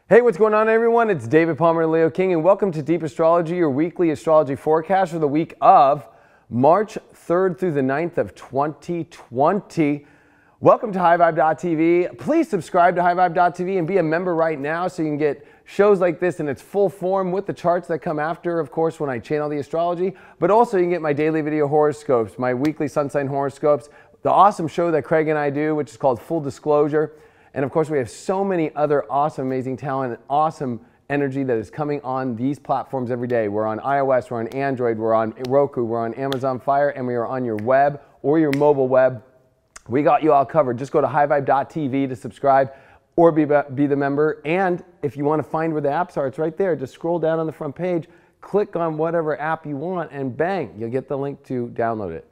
Hey, what's going on, everyone? It's David Palmer, Leo King, and welcome to Deep Astrology, your weekly astrology forecast for the week of March 3rd through the 9th of 2020. Welcome to HighVibe.tv. Please subscribe to HighVibe.tv and be a member right now so you can get shows like this in its full form with the charts that come after, of course, when I channel the astrology. But also you can get my daily video horoscopes, my weekly sun sign horoscopes, the awesome show that Craig and I do, which is called Full Disclosure. And of course, we have so many other awesome, amazing talent and awesome energy that is coming on these platforms every day. We're on iOS, we're on Android, we're on Roku, we're on Amazon Fire, and we are on your web or your mobile web. We got you all covered. Just go to highvibe.tv to subscribe or be the member. And if you want to find where the apps are, it's right there. Just scroll down on the front page, click on whatever app you want, and bang, you'll get the link to download it.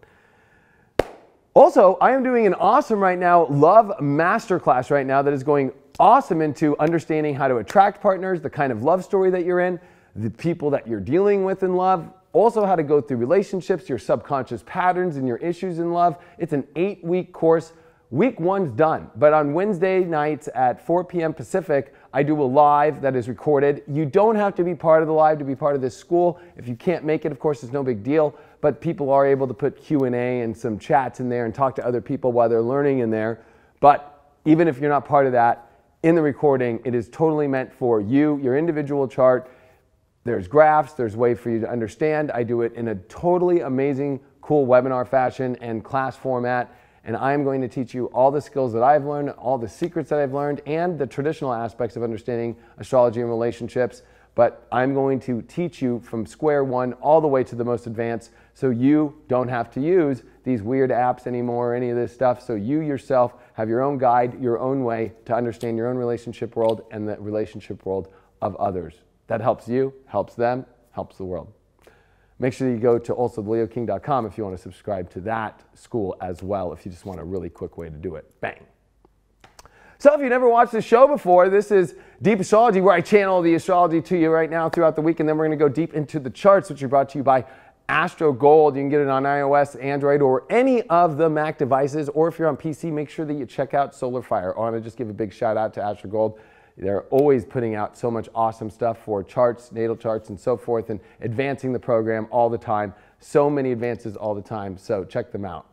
Also, I am doing an awesome right now love masterclass right now that is going awesome into understanding how to attract partners, the kind of love story that you're in, the people that you're dealing with in love, also how to go through relationships, your subconscious patterns and your issues in love. It's an 8-week course. Week 1's done, but on Wednesday nights at 4 p.m. Pacific, I do a live that is recorded. You don't have to be part of the live to be part of this school. If you can't make it, of course, it's no big deal, but people are able to put Q&A and some chats in there and talk to other people while they're learning in there. But even if you're not part of that, in the recording, it is totally meant for you, your individual chart. There's graphs, there's a way for you to understand. I do it in a totally amazing, cool webinar fashion and class format. And I'm going to teach you all the skills that I've learned, all the secrets that I've learned, and the traditional aspects of understanding astrology and relationships. But I'm going to teach you from square one all the way to the most advanced, so you don't have to use these weird apps anymore or any of this stuff. So you yourself have your own guide, your own way to understand your own relationship world and the relationship world of others. That helps you, helps them, helps the world. Make sure you go to also leoking.com if you want to subscribe to that school as well, if you just want a really quick way to do it. Bang. So if you've never watched the show before, this is Deep Astrology, where I channel the astrology to you right now throughout the week, and then we're going to go deep into the charts, which are brought to you by Astro Gold. You can get it on iOS, Android, or any of the Mac devices, or if you're on PC, make sure that you check out Solar Fire. I want to just give a big shout out to Astro Gold. They're always putting out so much awesome stuff for charts, natal charts, and so forth, and advancing the program all the time. So many advances all the time, so check them out.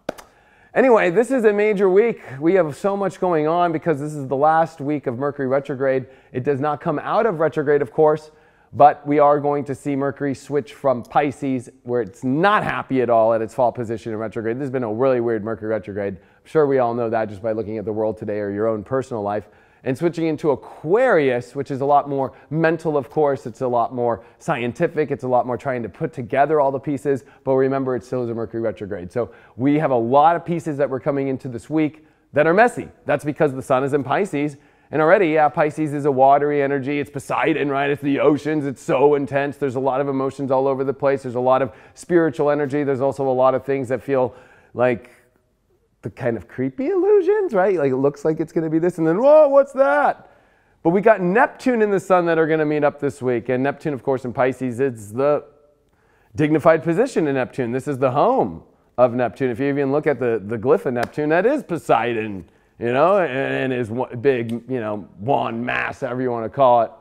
Anyway, this is a major week. We have so much going on because this is the last week of Mercury Retrograde. It does not come out of retrograde, of course, but we are going to see Mercury switch from Pisces, where it's not happy at all at its fall position in retrograde. This has been a really weird Mercury Retrograde. I'm sure we all know that just by looking at the world today or your own personal life. And switching into Aquarius, which is a lot more mental, of course. It's a lot more scientific. It's a lot more trying to put together all the pieces. But remember, it still is a Mercury retrograde. So we have a lot of pieces that we're coming into this week that are messy. That's because the sun is in Pisces. And already, yeah, Pisces is a watery energy. It's Poseidon, right? It's the oceans. It's so intense. There's a lot of emotions all over the place. There's a lot of spiritual energy. There's also a lot of things that feel like the kind of creepy illusions, right? Like it looks like it's going to be this, and then, whoa, what's that? But we got Neptune and the sun that are going to meet up this week. And Neptune, of course, in Pisces, it's the dignified position in Neptune. This is the home of Neptune. If you even look at the glyph of Neptune, that is Poseidon, you know, and his big, you know, wand mass, however you want to call it.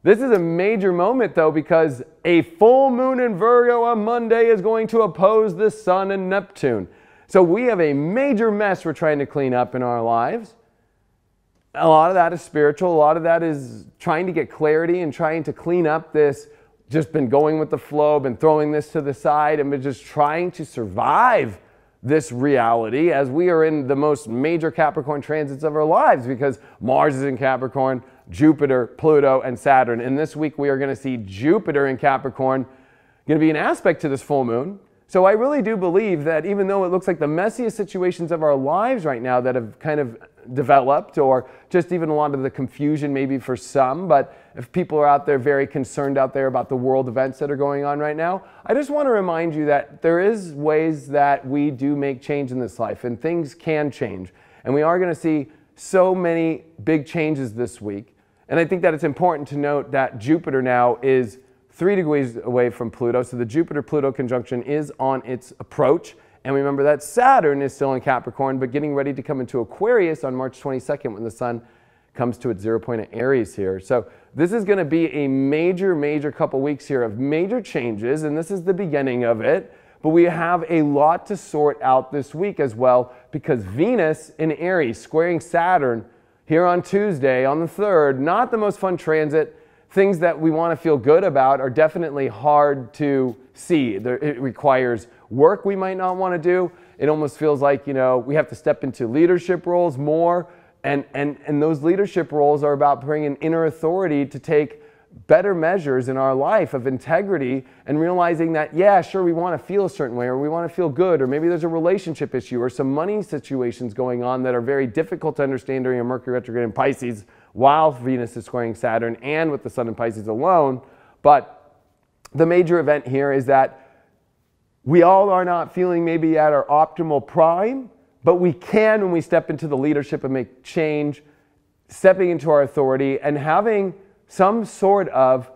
This is a major moment, though, because a full moon in Virgo on Monday is going to oppose the sun and Neptune. So we have a major mess we're trying to clean up in our lives. A lot of that is spiritual. A lot of that is trying to get clarity and trying to clean up this, just been going with the flow, been throwing this to the side, and been just trying to survive this reality as we are in the most major Capricorn transits of our lives, because Mars is in Capricorn, Jupiter, Pluto, and Saturn. And this week we are going to see Jupiter in Capricorn going to be an aspect to this full moon. So I really do believe that even though it looks like the messiest situations of our lives right now that have kind of developed, or just even a lot of the confusion maybe for some, but if people are out there very concerned out there about the world events that are going on right now, I just want to remind you that there is ways that we do make change in this life, and things can change. And we are going to see so many big changes this week. And I think that it's important to note that Jupiter now is 3 degrees away from Pluto. So the Jupiter-Pluto conjunction is on its approach. And remember that Saturn is still in Capricorn, but getting ready to come into Aquarius on March 22nd when the sun comes to its 0 point of Aries here. So this is going to be a major couple weeks here of major changes, and this is the beginning of it. But we have a lot to sort out this week as well, because Venus in Aries squaring Saturn here on Tuesday on the 3rd, not the most fun transit. Things that we want to feel good about are definitely hard to see. It requires work we might not want to do. It almost feels like, we have to step into leadership roles more. And those leadership roles are about bringing inner authority to take better measures in our life of integrity and realizing that, yeah, sure, we want to feel a certain way, or we want to feel good, or maybe there's a relationship issue or some money situations going on that are very difficult to understand during a Mercury retrograde in Pisces while Venus is squaring Saturn and with the Sun in Pisces alone. But the major event here is that we all are not feeling maybe at our optimal prime, but we can when we step into the leadership and make change, stepping into our authority and having some sort of,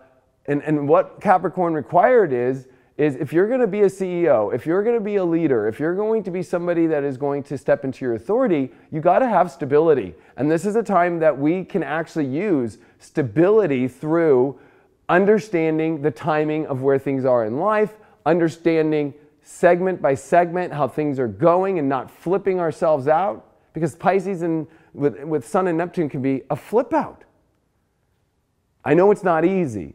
and what Capricorn required is if you're going to be a CEO, if you're going to be a leader, if you're going to be somebody that is going to step into your authority, you got to have stability. And this is a time that we can actually use stability through understanding the timing of where things are in life, understanding segment by segment how things are going and not flipping ourselves out, because Pisces and with Sun and Neptune can be a flip out. I know it's not easy.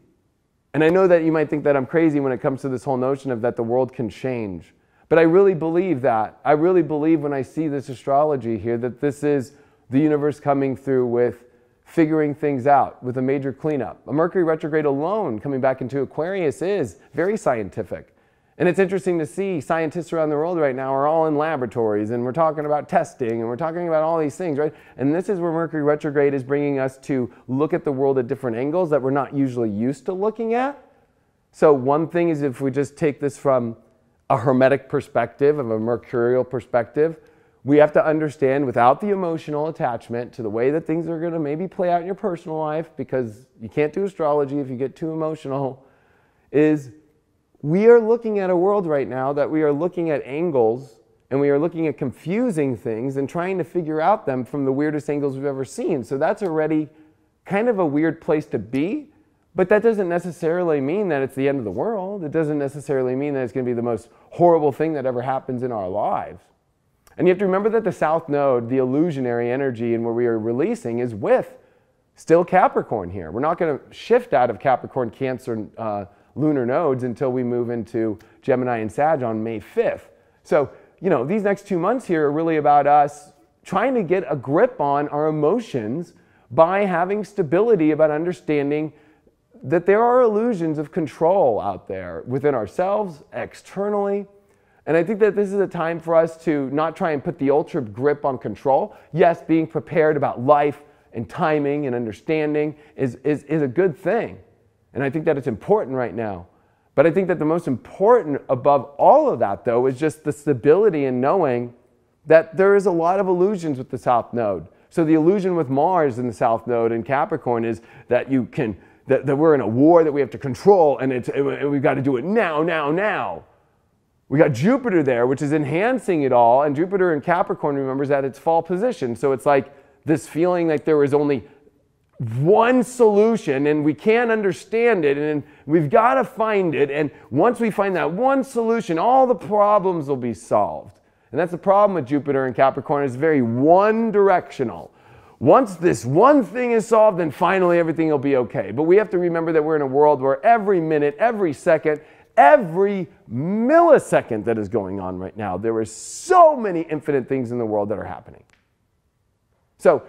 And I know that you might think that I'm crazy when it comes to this whole notion of that the world can change. But I really believe that. I really believe when I see this astrology here that this is the universe coming through with figuring things out, with a major cleanup. A Mercury retrograde alone coming back into Aquarius is very scientific. And it's interesting to see scientists around the world right now are all in laboratories, and we're talking about testing, and we're talking about all these things, right? And this is where Mercury retrograde is bringing us to look at the world at different angles that we're not usually used to looking at. So one thing is, if we just take this from a hermetic perspective, of a mercurial perspective, we have to understand, without the emotional attachment to the way that things are going to maybe play out in your personal life, because you can't do astrology if you get too emotional, is we are looking at a world right now that we are looking at angles, and we are looking at confusing things and trying to figure out them from the weirdest angles we've ever seen. So that's already kind of a weird place to be, but that doesn't necessarily mean that it's the end of the world. It doesn't necessarily mean that it's going to be the most horrible thing that ever happens in our lives. And you have to remember that the South Node, the illusionary energy and where we are releasing, is with still Capricorn here. We're not going to shift out of Capricorn, Cancer, lunar nodes until we move into Gemini and Sag on May 5th. So, these next 2 months here are really about us trying to get a grip on our emotions by having stability about understanding that there are illusions of control out there within ourselves, externally. And I think that this is a time for us to not try and put the ultra grip on control. Yes, being prepared about life and timing and understanding is a good thing. And I think that it's important right now. But I think that the most important above all of that, though, is just the stability in knowing that there is a lot of illusions with the South Node. So the illusion with Mars in the South Node in Capricorn is that that we're in a war that we have to control, and we've got to do it now. We got Jupiter there, which is enhancing it all, and Jupiter in Capricorn, remember, is at its fall position. So it's like this feeling like there is only one solution and we can't understand it, and we've got to find it, and once we find that one solution, all the problems will be solved. And that's the problem with Jupiter in Capricorn. It's very one-directional. Once this one thing is solved, then finally everything will be okay. But we have to remember that we're in a world where every minute, every second, every millisecond that is going on right now, there are so many infinite things in the world that are happening. So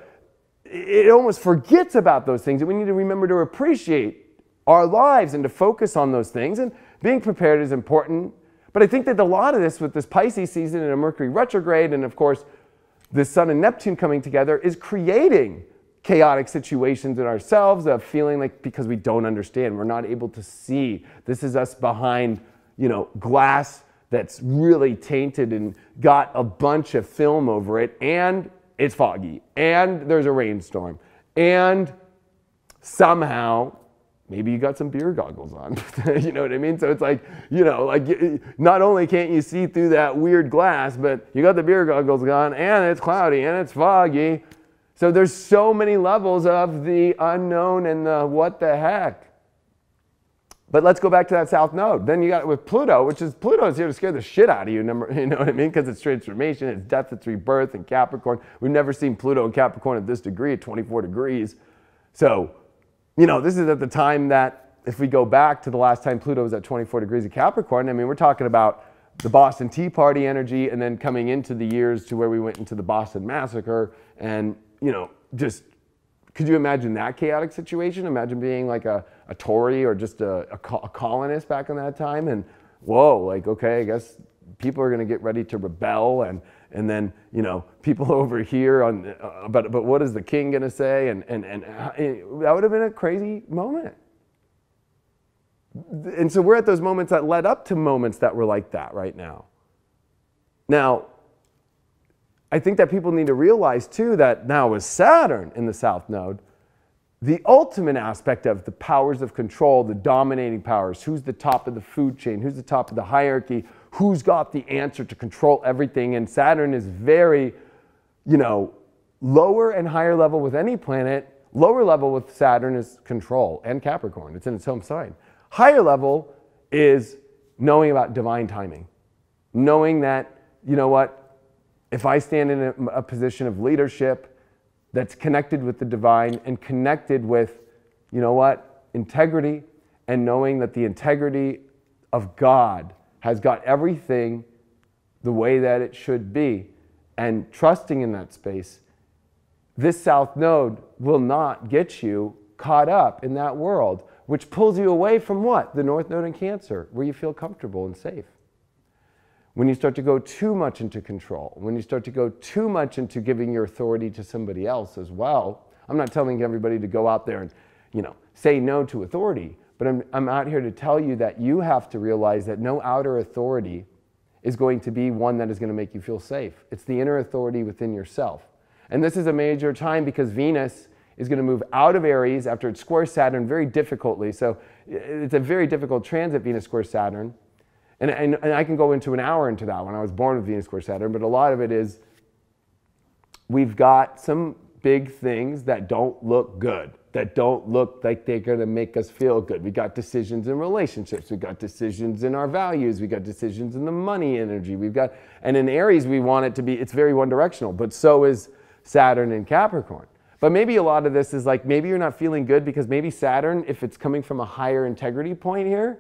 it almost forgets about those things, and we need to remember to appreciate our lives and to focus on those things, and being prepared is important. But I think that a lot of this with this Pisces season and a Mercury retrograde, and of course the Sun and Neptune coming together, is creating chaotic situations in ourselves of feeling like, because we don't understand, we're not able to see. This is us behind, glass that's really tainted and got a bunch of film over it, and it's foggy, and there's a rainstorm, and somehow maybe you got some beer goggles on. You know what I mean? So it's like, not only can't you see through that weird glass, but you got the beer goggles on, and it's cloudy, and it's foggy. So there's so many levels of the unknown and the what the heck. But let's go back to that south node. Then you got it with Pluto, which is Pluto is here to scare the shit out of you, you know what I mean? Because it's transformation, it's death, it's rebirth, and Capricorn. We've never seen Pluto and Capricorn at this degree, at 24 degrees. So, you know, this is at the time that if we go back to the last time Pluto was at 24 degrees of Capricorn, I mean, we're talking about the Boston Tea Party energy and then coming into the years to where we went into the Boston Massacre and, you know, just, could you imagine that chaotic situation? Imagine being like a Tory or just a colonist back in that time and whoa, like, okay, I guess people are going to get ready to rebel and then, you know, people over here on, but what is the king going to say? And that would have been a crazy moment. And so we're at those moments that led up to moments that were like that right now. Now, I think that people need to realize too that now with Saturn in the South Node, the ultimate aspect of the powers of control, the dominating powers, who's the top of the food chain, who's the top of the hierarchy, who's got the answer to control everything. And Saturn is very, you know, lower and higher level with any planet. Lower level with Saturn is control and Capricorn. It's in its home sign. Higher level is knowing about divine timing. Knowing that, you know what, if I stand in a position of leadership that's connected with the divine and connected with, you know what, integrity, and knowing that the integrity of God has got everything the way that it should be, and trusting in that space, this South Node will not get you caught up in that world, which pulls you away from what? The North Node in Cancer, where you feel comfortable and safe. When you start to go too much into control, when you start to go too much into giving your authority to somebody else as well, I'm not telling everybody to go out there and, you know, say no to authority, but I'm out here to tell you that you have to realize that no outer authority is going to be one that is going to make you feel safe. It's the inner authority within yourself. And this is a major time because Venus is going to move out of Aries after it squares Saturn very difficultly. So it's a very difficult transit, Venus squares Saturn. And I can go into an hour into that one. I was born with Venus square Saturn, but a lot of it is we've got some big things that don't look good, that don't look like they're going to make us feel good. We got decisions in relationships. We got decisions in our values. We got decisions in the money energy. We've got, and in Aries, we want it to be, it's very one directional, but so is Saturn in Capricorn. But maybe a lot of this is like, maybe you're not feeling good because maybe Saturn, if it's coming from a higher integrity point here,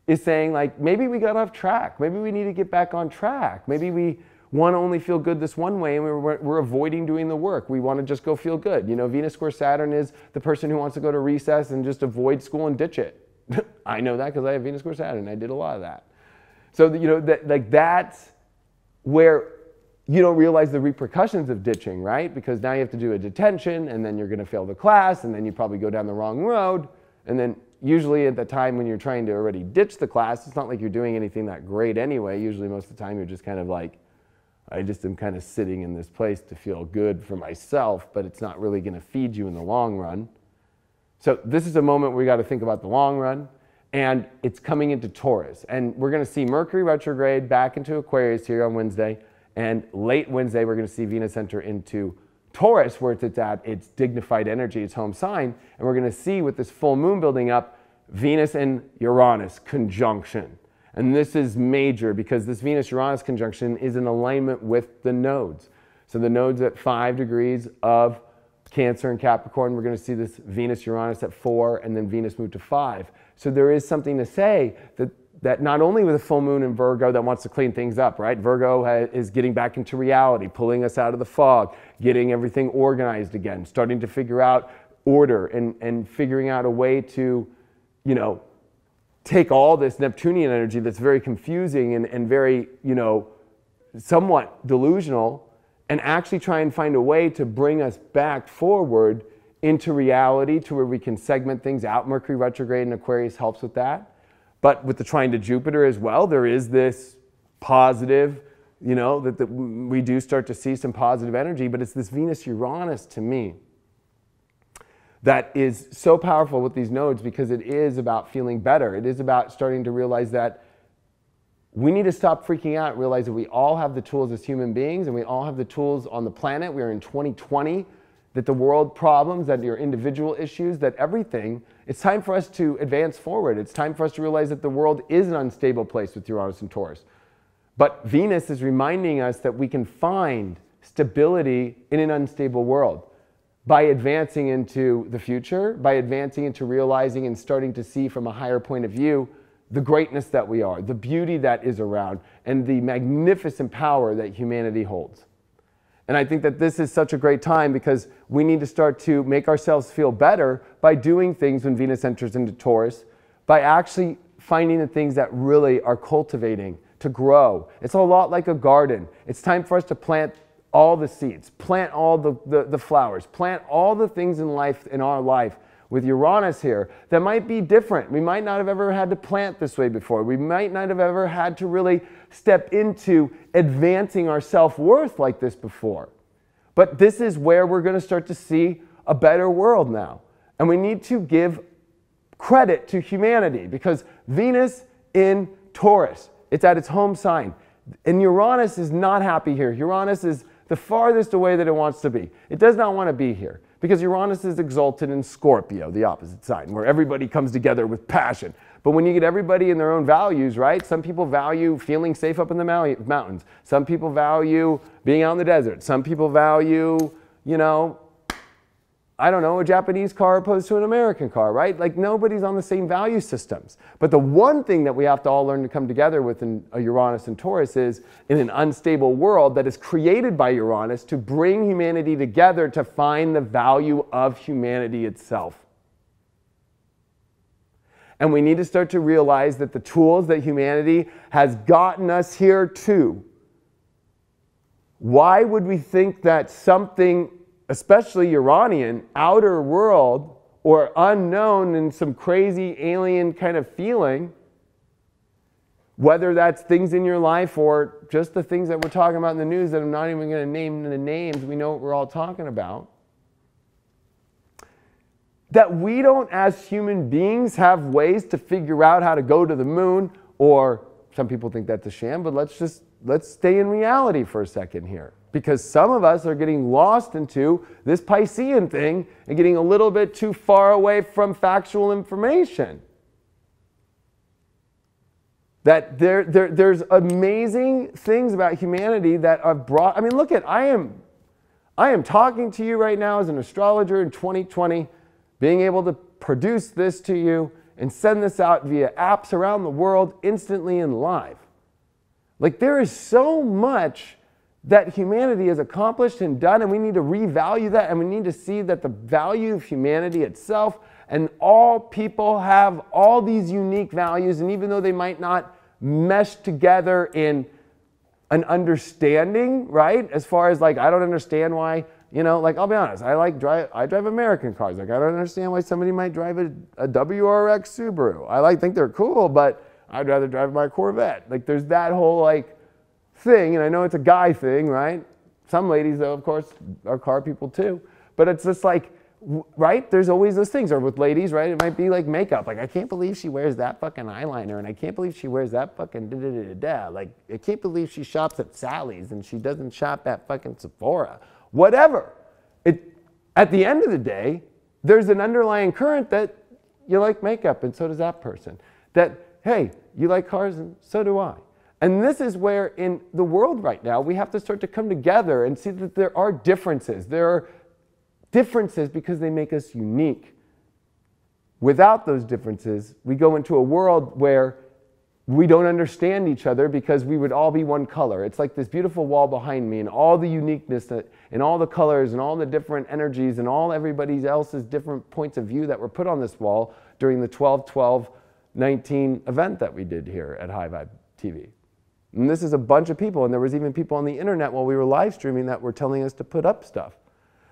is saying like, maybe we got off track. Maybe we need to get back on track. Maybe we want to only feel good this one way and we're avoiding doing the work. We want to just go feel good. You know, Venus square Saturn is the person who wants to go to recess and just avoid school and ditch it. I know that because I have Venus square Saturn. I did a lot of that. So, you know, that's where you don't realize the repercussions of ditching, right? Because now you have to do a detention and then you're going to fail the class and then you probably go down the wrong road. And then usually at the time when you're trying to already ditch the class, it's not like you're doing anything that great anyway. Usually most of the time you're just kind of like, I just am kind of sitting in this place to feel good for myself, but it's not really going to feed you in the long run. So this is a moment where we got to think about the long run, and it's coming into Taurus. And we're going to see Mercury retrograde back into Aquarius here on Wednesday, and late Wednesday we're going to see Venus enter into Taurus, where it's at its dignified energy, its home sign, and we're going to see with this full moon building up, Venus and Uranus conjunction. And this is major because this Venus-Uranus conjunction is in alignment with the nodes. So the nodes at 5 degrees of Cancer and Capricorn, we're going to see this Venus-Uranus at 4 and then Venus move to 5. So there is something to say that not only with a full moon in Virgo that wants to clean things up, right? Virgo is getting back into reality, pulling us out of the fog, getting everything organized again, starting to figure out order and figuring out a way to, you know, take all this Neptunian energy that's very confusing and very, you know, somewhat delusional and actually try and find a way to bring us back forward into reality to where we can segment things out. Mercury retrograde in Aquarius helps with that. But with the trine to Jupiter as well, there is this positive, you know, that we do start to see some positive energy, but it's this Venus-Uranus to me that is so powerful with these nodes because it is about feeling better. It is about starting to realize that we need to stop freaking out, realize that we all have the tools as human beings and we all have the tools on the planet. We are in 2020. that the world problems, that your individual issues, that everything, it's time for us to advance forward. It's time for us to realize that the world is an unstable place with Uranus and Taurus. But Venus is reminding us that we can find stability in an unstable world by advancing into the future, by advancing into realizing and starting to see from a higher point of view the greatness that we are, the beauty that is around, and the magnificent power that humanity holds. And I think that this is such a great time because we need to start to make ourselves feel better by doing things when Venus enters into Taurus, by actually finding the things that really are cultivating to grow. It's a lot like a garden. It's time for us to plant all the seeds, plant all the flowers, plant all the things in life, in our life, with Uranus here that might be different. We might not have ever had to plant this way before. We might not have ever had to really step into advancing our self-worth like this before. But this is where we're going to start to see a better world now. And we need to give credit to humanity because Venus in Taurus, it's at its home sign. And Uranus is not happy here. Uranus is the farthest away that it wants to be. It does not want to be here because Uranus is exalted in Scorpio, the opposite sign, where everybody comes together with passion. But when you get everybody in their own values, right? Some people value feeling safe up in the mountains. Some people value being out in the desert. Some people value, you know, I don't know, a Japanese car opposed to an American car, right? Like nobody's on the same value systems. But the one thing that we have to all learn to come together with in a Uranus and Taurus is in an unstable world that is created by Uranus to bring humanity together to find the value of humanity itself. And we need to start to realize that the tools that humanity has gotten us here to, why would we think that something, especially Uranian, outer world, or unknown and some crazy alien kind of feeling, whether that's things in your life or just the things that we're talking about in the news that I'm not even going to name the names, we know what we're all talking about, that we don't as human beings have ways to figure out how to go to the moon, or some people think that's a sham, but let's stay in reality for a second here. Because some of us are getting lost into this Piscean thing and getting a little bit too far away from factual information. That there's amazing things about humanity that are brought. I mean, look at, I am talking to you right now as an astrologer in 2020, being able to produce this to you and send this out via apps around the world instantly and live. Like there is so much that humanity has accomplished and done, and we need to revalue that, and we need to see that the value of humanity itself, and all people have all these unique values, and even though they might not mesh together in an understanding, right? As far as like, I don't understand why, you know, like I'll be honest, I drive American cars. Like I don't understand why somebody might drive a WRX Subaru. I think they're cool, but I'd rather drive my Corvette. Like there's that whole like thing, and I know it's a guy thing, right? Some ladies, though, of course, are car people too. But it's just like, right? There's always those things. Or with ladies, right? It might be like makeup. Like, I can't believe she wears that fucking eyeliner, and I can't believe she wears that fucking da-da-da-da-da. Like, I can't believe she shops at Sally's and she doesn't shop at fucking Sephora. Whatever. At the end of the day, there's an underlying current that you like makeup, and so does that person. That, hey, you like cars, and so do I. And this is where in the world right now, we have to start to come together and see that there are differences. There are differences because they make us unique. Without those differences, we go into a world where we don't understand each other because we would all be one color. It's like this beautiful wall behind me and all the uniqueness and all the colors and all the different energies and all everybody else's different points of view that were put on this wall during the 12-12-19 event that we did here at High Vibe TV. And this is a bunch of people, and there was even people on the internet while we were live streaming that were telling us to put up stuff.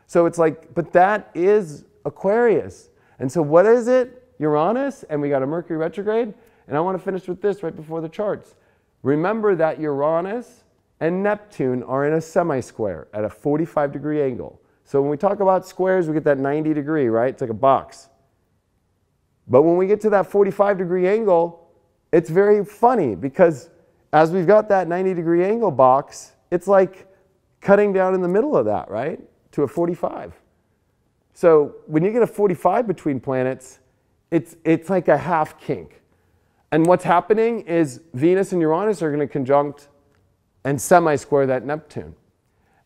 So it's like, but that is Aquarius. And so what is it? Uranus, and we got a Mercury retrograde. And I want to finish with this right before the charts. Remember that Uranus and Neptune are in a semi-square at a 45-degree angle. So when we talk about squares, we get that 90-degree, right? It's like a box. But when we get to that 45-degree angle, it's very funny because as we've got that 90-degree angle box, it's like cutting down in the middle of that, right? To a 45. So when you get a 45 between planets, it's like a half kink. And what's happening is Venus and Uranus are going to conjunct and semi-square that Neptune.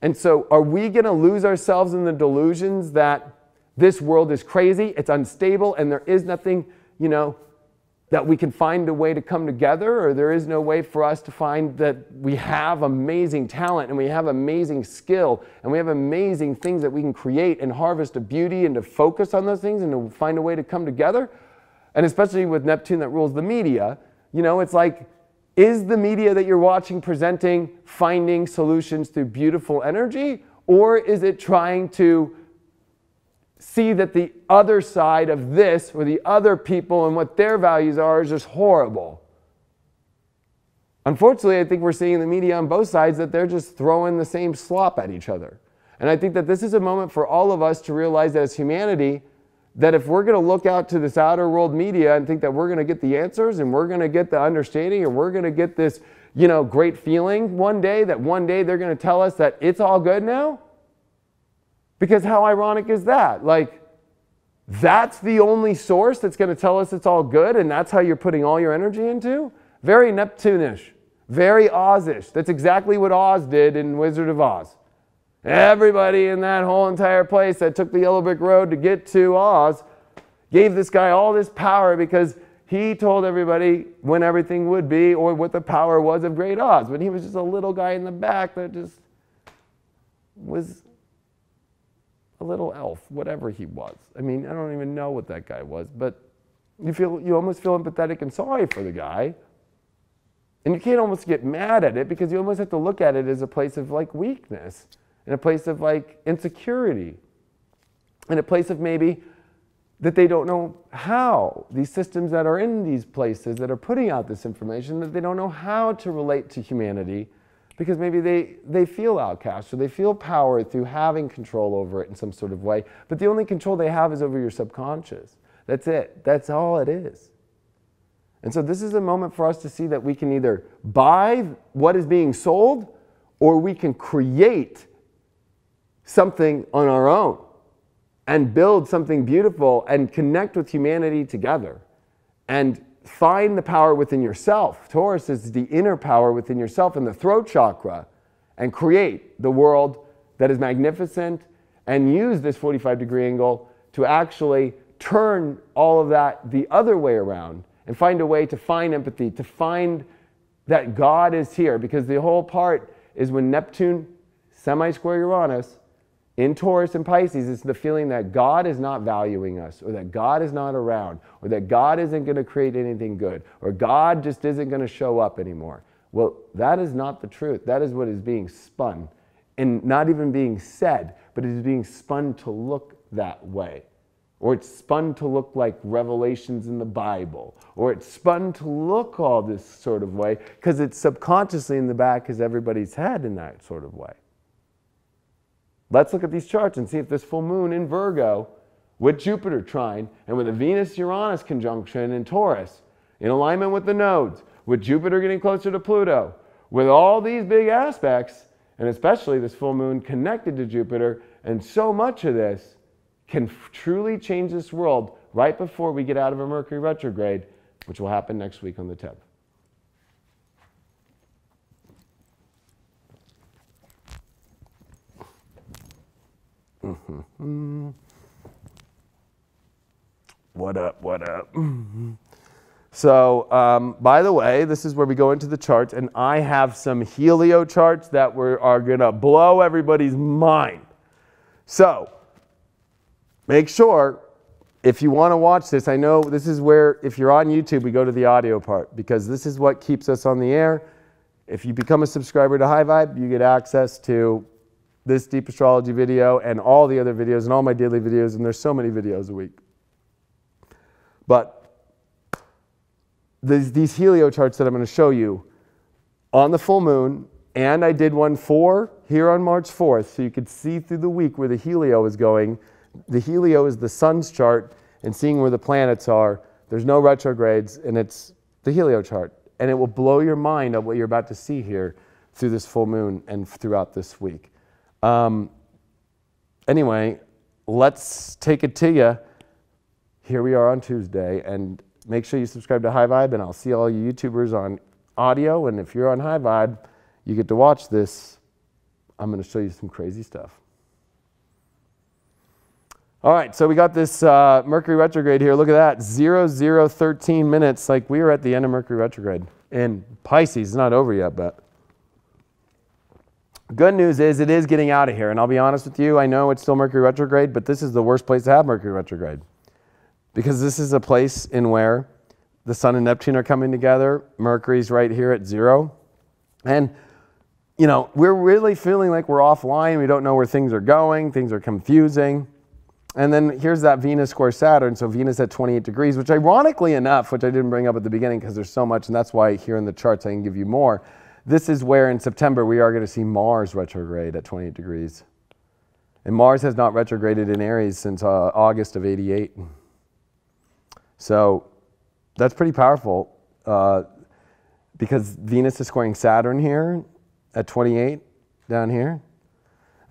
And so are we going to lose ourselves in the delusions that this world is crazy, it's unstable, and there is nothing, that we can find a way to come together, or there is no way for us to find that we have amazing talent and we have amazing skill and we have amazing things that we can create and harvest a beauty and to focus on those things and to find a way to come together? And especially with Neptune that rules the media, it's like, is the media that you're watching presenting finding solutions through beautiful energy, or is it trying to see that the other side of this, or the other people and what their values are, is just horrible? Unfortunately, I think we're seeing in the media on both sides that they're just throwing the same slop at each other. And I think that this is a moment for all of us to realize that as humanity, that if we're going to look out to this outer world media and think that we're going to get the answers and we're going to get the understanding and we're going to get this, great feeling one day they're going to tell us that it's all good now. Because how ironic is that? Like, that's the only source that's going to tell us it's all good, and that's how you're putting all your energy into? Very Neptune-ish, very Oz-ish. That's exactly what Oz did in Wizard of Oz. Everybody in that whole entire place that took the yellow brick road to get to Oz gave this guy all this power because he told everybody when everything would be or what the power was of Great Oz. But he was just a little guy in the back that just was a little elf, whatever he was. I mean, I don't even know what that guy was, but you almost feel empathetic and sorry for the guy. And you can't almost get mad at it because you almost have to look at it as a place of like weakness, and a place of like insecurity, and a place of maybe that they don't know how, these systems that are in these places that are putting out this information, that they don't know how to relate to humanity because maybe they feel outcast or they feel power through having control over it in some sort of way. But the only control they have is over your subconscious. That's it. That's all it is. And so this is a moment for us to see that we can either buy what is being sold or we can create something on our own and build something beautiful and connect with humanity together and find the power within yourself. Taurus is the inner power within yourself in the throat chakra, and create the world that is magnificent and use this 45-degree angle to actually turn all of that the other way around and find a way to find empathy, to find that God is here. Because the whole part is when Neptune semi-square Uranus in Taurus and Pisces, it's the feeling that God is not valuing us, or that God is not around, or that God isn't going to create anything good, or God just isn't going to show up anymore. Well, that is not the truth. That is what is being spun, and not even being said, but it is being spun to look that way. Or it's spun to look like revelations in the Bible, or it's spun to look all this sort of way, because it's subconsciously in the back of everybody's head in that sort of way. Let's look at these charts and see if this full moon in Virgo with Jupiter trine and with a Venus-Uranus conjunction in Taurus in alignment with the nodes, with Jupiter getting closer to Pluto, with all these big aspects, and especially this full moon connected to Jupiter, and so much of this can truly change this world right before we get out of a Mercury retrograde, which will happen next week on the 10th. What up, what up? So, by the way, this is where we go into the charts, and I have some helio charts that are going to blow everybody's mind. So, make sure, if you want to watch this, I know this is where, if you're on YouTube, we go to the audio part, because this is what keeps us on the air. If you become a subscriber to High Vibe, you get access to this deep astrology video and all the other videos and all my daily videos, and there's so many videos a week. But these helio charts that I'm going to show you on the full moon, and I did one here on March 4th, so you could see through the week where the helio is going. The helio is the sun's chart, and seeing where the planets are. There's no retrogrades, and it's the helio chart. And it will blow your mind at what you're about to see here through this full moon and throughout this week. Anyway, let's take it to you. Here we are on Tuesday, and make sure you subscribe to High Vibe, and I'll see all you YouTubers on audio. And if you're on High Vibe, you get to watch this. I'm going to show you some crazy stuff. All right, so we got this Mercury retrograde here. Look at that, 0013 minutes. Like, we are at the end of Mercury retrograde. And Pisces is not over yet, but good news is it is getting out of here. And I'll be honest with you, I know it's still Mercury retrograde, but this is the worst place to have Mercury retrograde. Because this is a place in where the Sun and Neptune are coming together. Mercury's right here at 0. And, you know, we're really feeling like we're offline. We don't know where things are going. Things are confusing. And then here's that Venus square Saturn. So Venus at 28 degrees, which ironically enough, which I didn't bring up at the beginning because there's so much, and that's why here in the charts I can give you more. This is where in September we are going to see Mars retrograde at 28 degrees. And Mars has not retrograded in Aries since August of 88. So that's pretty powerful because Venus is squaring Saturn here at 28 down here.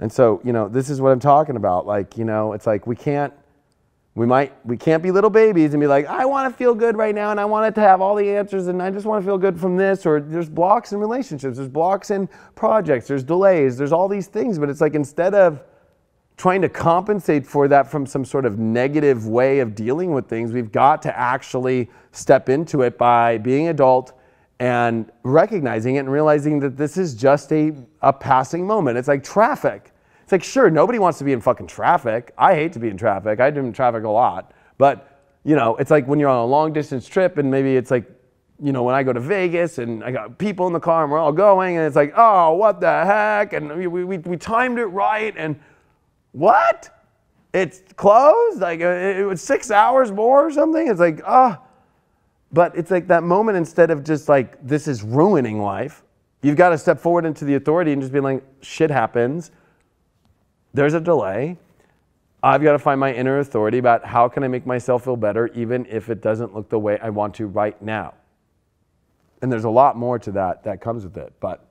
And so, you know, this is what I'm talking about. Like, you know, it's like we can't be little babies and be like, I want to feel good right now and I want it to have all the answers and I just want to feel good from this. Or there's blocks in relationships, there's blocks in projects, there's delays, there's all these things. But it's like instead of trying to compensate for that from some sort of negative way of dealing with things, we've got to actually step into it by being adult and recognizing it and realizing that this is just a passing moment. It's like traffic. It's like, sure, nobody wants to be in fucking traffic. I hate to be in traffic. I do in traffic a lot. But, you know, it's like when you're on a long distance trip and maybe it's like, you know, when I go to Vegas and I got people in the car and we're all going and it's like, oh, what the heck? And we timed it right and what? It's closed? Like it was 6 hours more or something? It's like, But it's like that moment, instead of just like, this is ruining life, you've got to step forward into the authority and just be like, shit happens. There's a delay. I've got to find my inner authority about how can I make myself feel better, even if it doesn't look the way I want to right now. And there's a lot more to that comes with it. But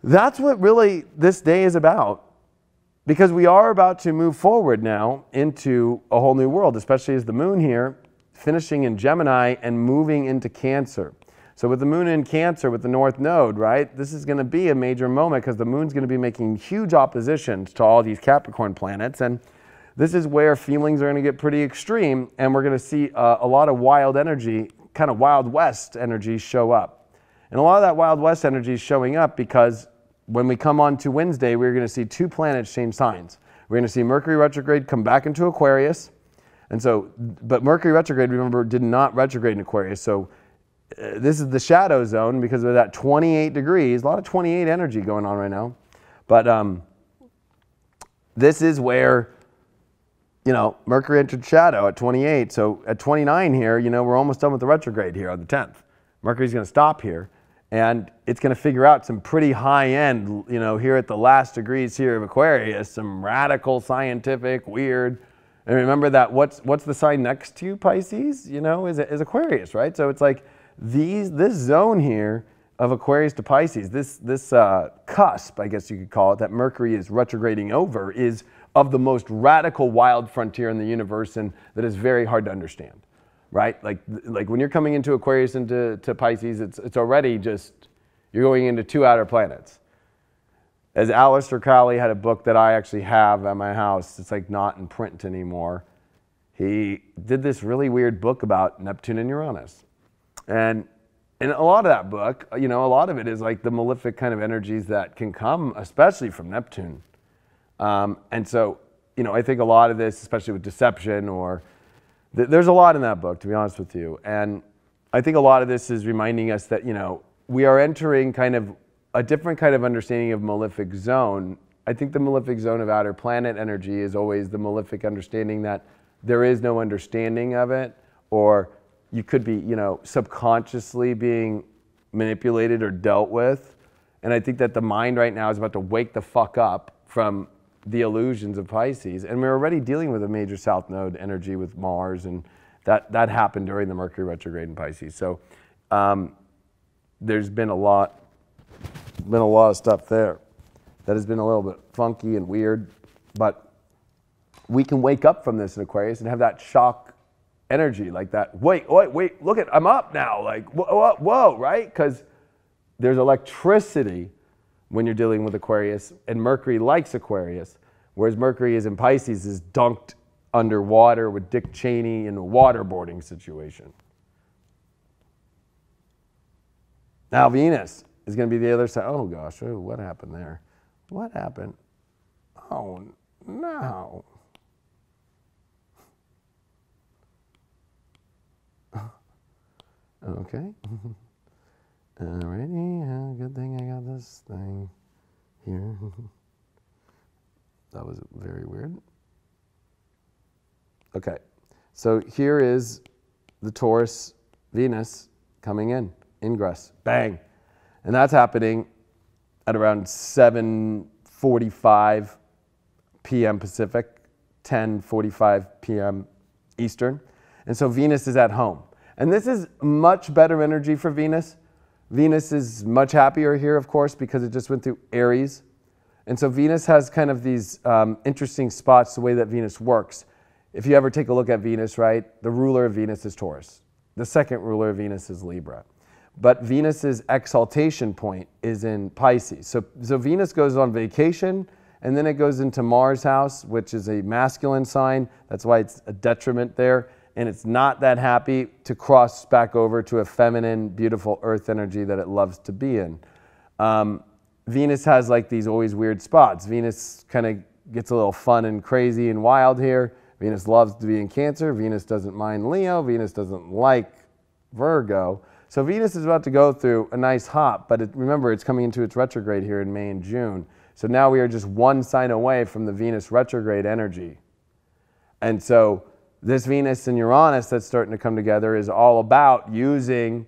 that's what really this day is about. Because we are about to move forward now into a whole new world, especially as the moon here finishing in Gemini and moving into Cancer. So with the moon in Cancer, with the North Node, right, this is going to be a major moment because the moon's going to be making huge oppositions to all these Capricorn planets. And this is where feelings are going to get pretty extreme. And we're going to see a lot of wild energy, kind of Wild West energy show up. And a lot of that Wild West energy is showing up because when we come on to Wednesday, we're going to see two planets change signs. We're going to see Mercury retrograde come back into Aquarius. And so, but Mercury retrograde, remember, did not retrograde in Aquarius. So this is the shadow zone because of that 28 degrees, a lot of 28 energy going on right now. But this is where, you know, Mercury entered shadow at 28. So at 29 here, you know, we're almost done with the retrograde here on the 10th. Mercury's going to stop here. And it's going to figure out some pretty high end, you know, here at the last degrees here of Aquarius, some radical, scientific, weird. And remember that what's the sign next to you, Pisces, you know, is Aquarius, right? So it's like this zone here of Aquarius to Pisces, this cusp, I guess you could call it, that Mercury is retrograding over, is of the most radical wild frontier in the universe and that is very hard to understand, right? Like when you're coming into Aquarius into Pisces, it's already just, you're going into two outer planets. As Aleister Crowley had a book that I actually have at my house, it's like not in print anymore. He did this really weird book about Neptune and Uranus. And in a lot of that book, you know, a lot of it is like the malefic kind of energies that can come, especially from Neptune. And so, you know, I think a lot of this, especially with deception or, there's a lot in that book, to be honest with you. And I think a lot of this is reminding us that, you know, we are entering kind of a different kind of understanding of malefic zone. I think the malefic zone of outer planet energy is always the malefic understanding that there is no understanding of it, or you could be, you know, subconsciously being manipulated or dealt with. And I think that the mind right now is about to wake the fuck up from the illusions of Pisces. And we're already dealing with a major South Node energy with Mars, and that happened during the Mercury retrograde in Pisces. So there's been a lot of stuff there that has been a little bit funky and weird, but we can wake up from this in Aquarius and have that shock energy, like that, wait, look at, I'm up now, like, whoa, right? Because there's electricity when you're dealing with Aquarius, and Mercury likes Aquarius, whereas Mercury is in Pisces is dunked underwater with Dick Cheney in a waterboarding situation. Now Venus is going to be the other side. Oh gosh, what happened there? What happened? Oh no. Okay. Alrighty, good thing I got this thing here. That was very weird. Okay, so here is the Taurus Venus coming in, ingress, bang. And that's happening at around 7:45 p.m. Pacific, 10:45 p.m. Eastern. And so Venus is at home. And this is much better energy for Venus. Venus is much happier here, of course, because it just went through Aries. And so Venus has kind of these interesting spots, the way that Venus works. If you ever take a look at Venus, right, the ruler of Venus is Taurus. The second ruler of Venus is Libra. But Venus's exaltation point is in Pisces. So Venus goes on vacation, and then it goes into Mars' house, which is a masculine sign. That's why it's a detriment there. And it's not that happy to cross back over to a feminine, beautiful earth energy that it loves to be in. Venus has like these always weird spots. Venus kind of gets a little fun and crazy and wild here. Venus loves to be in Cancer. Venus doesn't mind Leo. Venus doesn't like Virgo. So Venus is about to go through a nice hop, but remember, it's coming into its retrograde here in May and June. So now we are just one sign away from the Venus retrograde energy. And so this Venus and Uranus that's starting to come together is all about using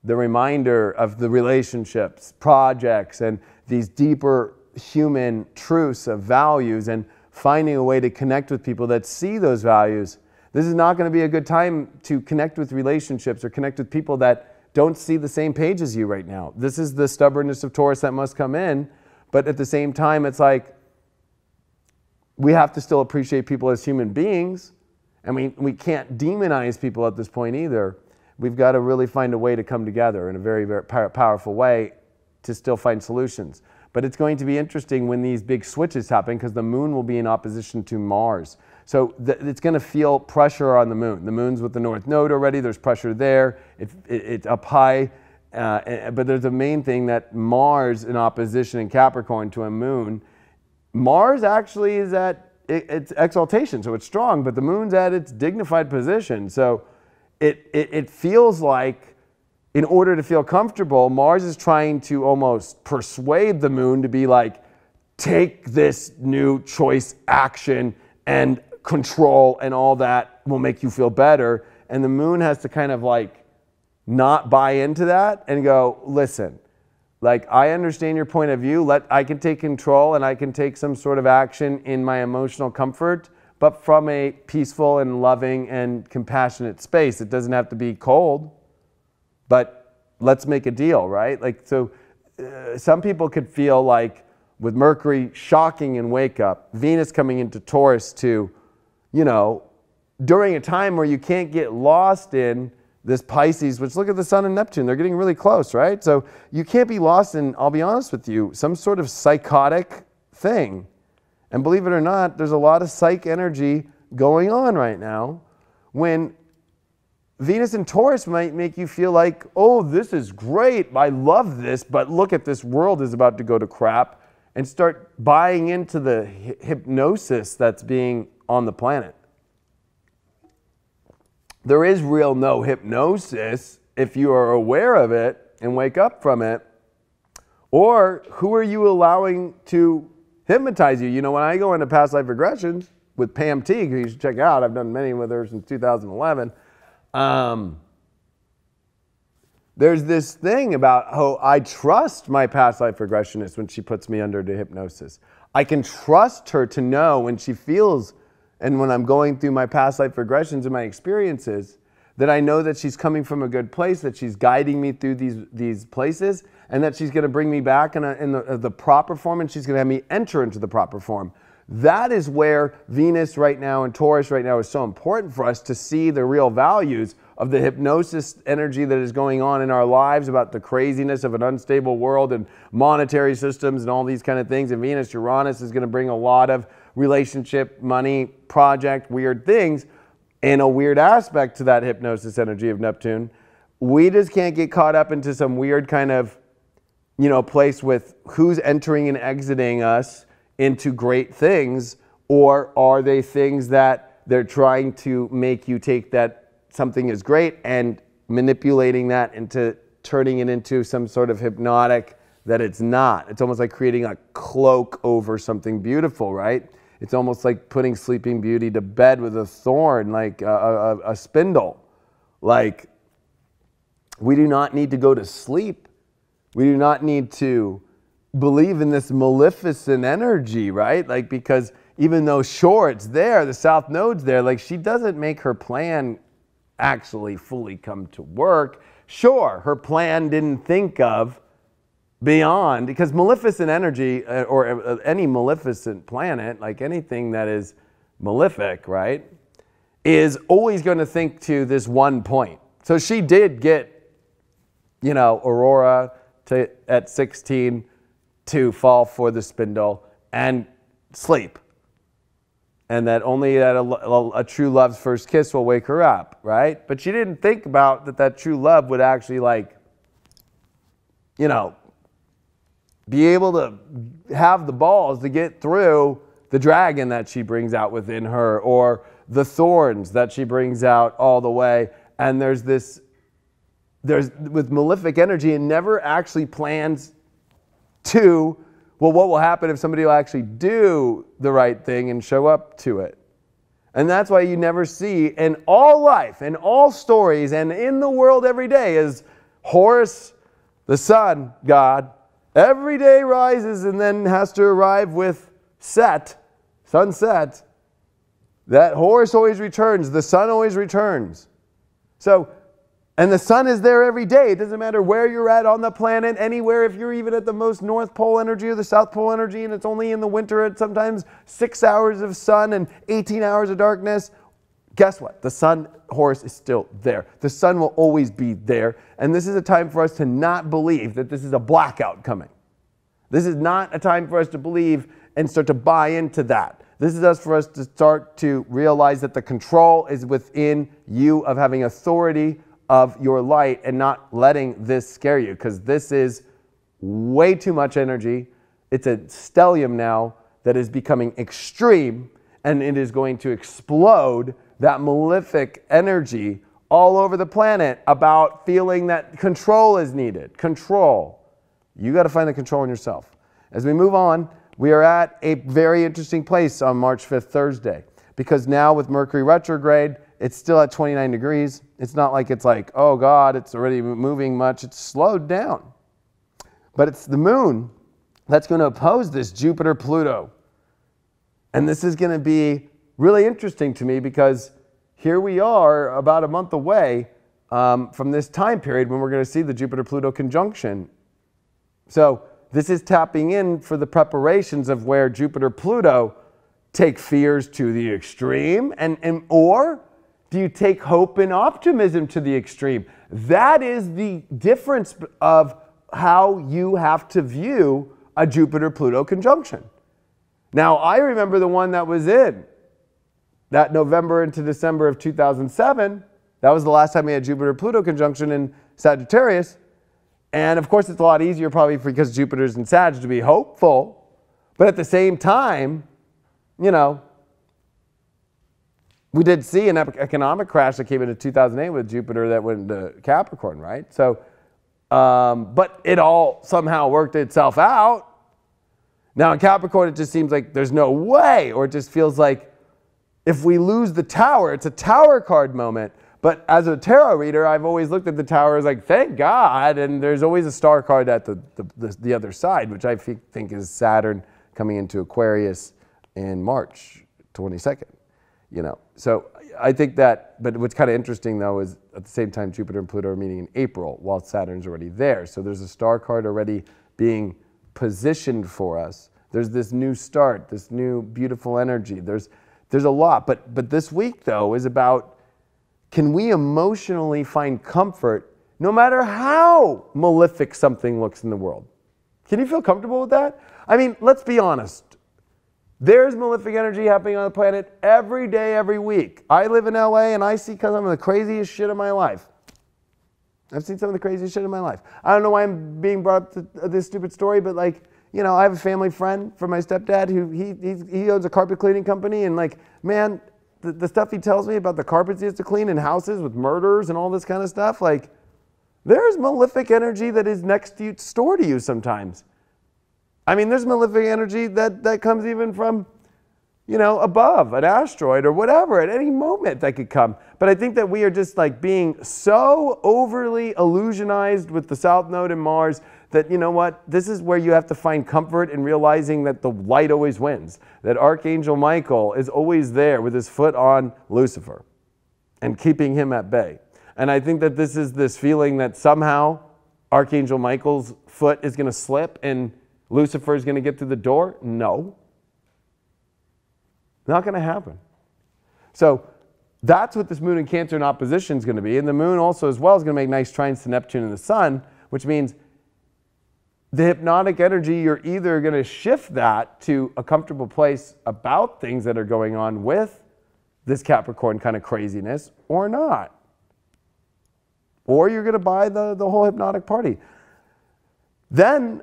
the reminder of the relationships, projects, and these deeper human truths of values, and finding a way to connect with people that see those values. This is not going to be a good time to connect with relationships or connect with people that don't see the same page as you right now. This is the stubbornness of Taurus that must come in, but at the same time, it's like we have to still appreciate people as human beings, and we can't demonize people at this point either. We've got to really find a way to come together in a very, very powerful way to still find solutions. But it's going to be interesting when these big switches happen, because the moon will be in opposition to Mars. So it's going to feel pressure on the moon. The moon's with the north node already. There's pressure there. It's up high. But there's a main thing that Mars in opposition in Capricorn to a moon. Mars actually is at its exaltation, so it's strong, but the moon's at its dignified position. So it feels like, in order to feel comfortable, Mars is trying to almost persuade the moon to be like, take this new choice action and control, and all that will make you feel better. And the moon has to kind of like not buy into that and go, listen, like, I understand your point of view. I can take control and I can take some sort of action in my emotional comfort, but from a peaceful and loving and compassionate space. It doesn't have to be cold. But let's make a deal, right? Like, so some people could feel like with Mercury shocking and wake up, Venus coming into Taurus to, you know, during a time where you can't get lost in this Pisces, which look at the Sun and Neptune, they're getting really close, right? So you can't be lost in, I'll be honest with you, some sort of psychotic thing. And believe it or not, there's a lot of psych energy going on right now, when Venus and Taurus might make you feel like, oh, this is great, I love this, but look at this world is about to go to crap, and start buying into the hypnosis that's being on the planet. There is real no hypnosis if you are aware of it and wake up from it. Or who are you allowing to hypnotize you? You know, when I go into past life regressions with Pam Teague, who you should check out, I've done many with her since 2011, there's this thing about how I trust my past life regressionist when she puts me under the hypnosis. I can trust her to know when she feels, and when I'm going through my past life regressions and my experiences, that I know that she's coming from a good place, that she's guiding me through these places, and that she's going to bring me back in the proper form, and she's going to have me enter into the proper form. That is where Venus right now and Taurus right now is so important for us to see the real values of the hypnosis energy that is going on in our lives, about the craziness of an unstable world and monetary systems and all these kind of things. And Venus, Uranus is going to bring a lot of relationship, money, project, weird things. And a weird aspect to that hypnosis energy of Neptune, we just can't get caught up into some weird kind of, place with who's entering and exiting us into great things, or are they things that they're trying to make you take that something is great and manipulating that into turning it into some sort of hypnotic that it's not. It's almost like creating a cloak over something beautiful, right? It's almost like putting Sleeping Beauty to bed with a thorn, like a spindle. Like, we do not need to go to sleep. We do not need to believe in this maleficent energy, right? Like, because even though sure it's there, the South Node's there, like, she doesn't make her plan actually fully come to work. Sure, her plan didn't think of beyond, because maleficent energy or any maleficent planet, like anything that is malefic, right, is always going to think to this one point. So she did get, Aurora at 16 to fall for the spindle and sleep. And that only a true love's first kiss will wake her up, right? But she didn't think about that true love would actually, be able to have the balls to get through the dragon that she brings out within her, or the thorns that she brings out all the way. And there's with malefic energy, it never actually plans to, well, what will happen if somebody will actually do the right thing and show up to it? And that's why you never see in all life, in all stories, and in the world every day, is Horus, the sun god, every day rises and then has to arrive with sunset. That Horus always returns, the sun always returns. So, and the sun is there every day. It doesn't matter where you're at on the planet, anywhere. If you're even at the most North Pole energy or the South Pole energy, and it's only in the winter at sometimes 6 hours of sun and 18 hours of darkness, guess what? The sun, Horus, is still there. The sun will always be there. And this is a time for us to not believe that this is a blackout coming. This is not a time for us to believe and start to buy into that. This is us for us to start to realize that the control is within you, of having authority of your light and not letting this scare you, because this is way too much energy. It's a stellium now that is becoming extreme, and it is going to explode that malefic energy all over the planet about feeling that control is needed. Control. You got to find the control in yourself. As we move on, we are at a very interesting place on March 5th, Thursday, because now with Mercury retrograde, it's still at 29 degrees. It's not like it's like, oh God, it's already moving much. It's slowed down. But it's the moon that's going to oppose this Jupiter-Pluto. And this is going to be really interesting to me, because here we are about a month away from this time period when we're going to see the Jupiter-Pluto conjunction. So this is tapping in for the preparations of where Jupiter-Pluto take fears to the extreme, or do you take hope and optimism to the extreme? That is the difference of how you have to view a Jupiter-Pluto conjunction. Now, I remember the one that was in that November into December of 2007. That was the last time we had Jupiter-Pluto conjunction in Sagittarius. And of course, it's a lot easier probably because Jupiter's in Sag to be hopeful. But at the same time, we did see an economic crash that came into 2008 with Jupiter that went into Capricorn, right? So, but it all somehow worked itself out. Now in Capricorn, it just seems like there's no way, or it just feels like if we lose the tower, it's a tower card moment. But as a tarot reader, I've always looked at the tower as like, thank God. And there's always a star card at the other side, which I think is Saturn coming into Aquarius in March 22nd. So I think that, but what's kind of interesting though is at the same time Jupiter and Pluto are meeting in April while Saturn's already there. So there's a star card already being positioned for us There's this new start, this new beautiful energy. There's a lot. But this week, though, is about, can we emotionally find comfort no matter how malefic something looks in the world? Can you feel comfortable with that? I mean, let's be honest. There's malefic energy happening on the planet every day, every week. I live in LA and I see some of the craziest shit of my life. I've seen some of the craziest shit in my life. I don't know why I'm being brought up to this stupid story, but like, you know, I have a family friend from my stepdad who he owns a carpet cleaning company, and like, man, the stuff he tells me about the carpets he has to clean in houses with murders and all this kind of stuff, like, there's malefic energy that is next door to you sometimes. I mean, there's malefic energy that comes even from, you know, above, an asteroid or whatever, at any moment that could come. But I think that we are just like being so overly illusionized with the South Node in Mars that, you know what, this is where you have to find comfort in realizing that the light always wins, that Archangel Michael is always there with his foot on Lucifer and keeping him at bay. And I think that this is this feeling that somehow Archangel Michael's foot is going to slip and Lucifer is going to get through the door. No. Not going to happen. So that's what this moon in Cancer in opposition is going to be. And the moon also as well is going to make nice trines to Neptune and the sun, which means the hypnotic energy, you're either going to shift that to a comfortable place about things that are going on with this Capricorn kind of craziness or not. Or you're going to buy the whole hypnotic party. Then,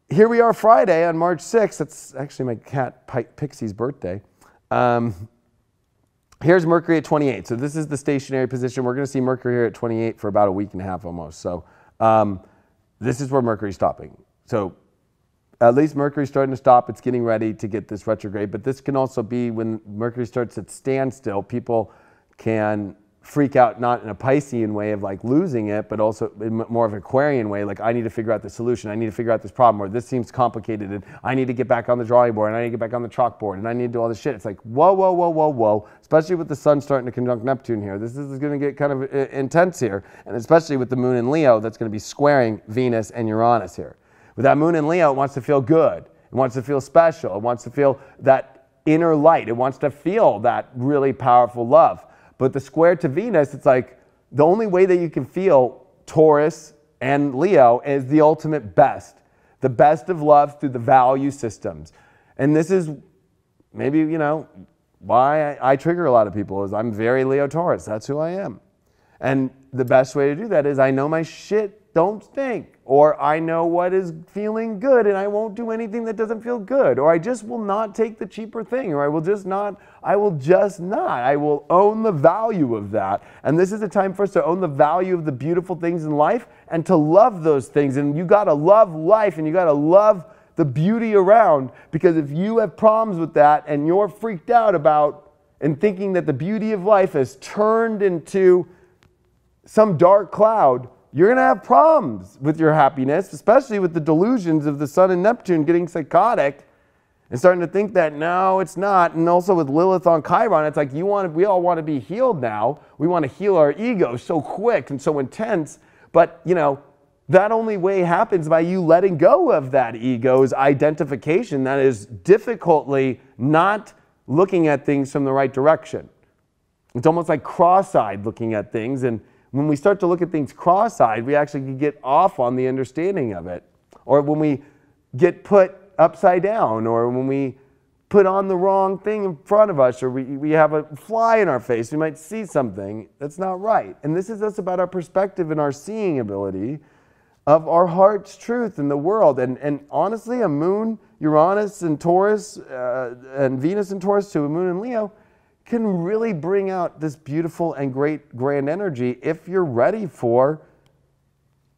here we are Friday on March 6th. That's actually my cat Pixie's birthday. Here's Mercury at 28. So this is the stationary position. We're going to see Mercury here at 28 for about a week and a half almost. So this is where Mercury's stopping. So at least Mercury's starting to stop. It's getting ready to get this retrograde. But this can also be when Mercury starts at standstill. People can freak out, not in a Piscean way of like losing it, but also in more of an Aquarian way, like I need to figure out the solution, I need to figure out this problem, or this seems complicated, and I need to get back on the drawing board, and I need to get back on the chalkboard, and I need to do all this shit. It's like, whoa, whoa, whoa, whoa, whoa, especially with the sun starting to conjunct Neptune here. This is going to get kind of intense here, and especially with the moon in Leo that's going to be squaring Venus and Uranus here. With that moon in Leo, it wants to feel good, it wants to feel special, it wants to feel that inner light, it wants to feel that really powerful love. But the square to Venus, it's like the only way that you can feel Taurus and Leo is the ultimate best. The best of love through the value systems. And this is maybe, you know, why I trigger a lot of people is I'm very Leo Taurus. That's who I am. And the best way to do that is I know my shit don't stink. Or I know what is feeling good and I won't do anything that doesn't feel good. Or I just will not take the cheaper thing. Or I will just not. I will own the value of that. And this is a time for us to own the value of the beautiful things in life and to love those things. And you got to love life and you got to love the beauty around, because if you have problems with that and you're freaked out about and thinking that the beauty of life has turned into some dark cloud, you're going to have problems with your happiness, especially with the delusions of the sun and Neptune getting psychotic and starting to think that, no, it's not. And also with Lilith on Chiron, it's like we all want to be healed now. We want to heal our ego so quick and so intense. But, you know, that only way happens by you letting go of that ego's identification that is difficultly not looking at things from the right direction. It's almost like cross-eyed looking at things, and when we start to look at things cross-eyed, we actually can get off on the understanding of it. Or when we get put upside down, or when we put on the wrong thing in front of us, or we have a fly in our face, we might see something that's not right. And this is just about our perspective and our seeing ability of our heart's truth in the world. And honestly, a moon, Uranus and Taurus, and Venus and Taurus to a moon in Leo, can really bring out this beautiful and great grand energy if you're ready for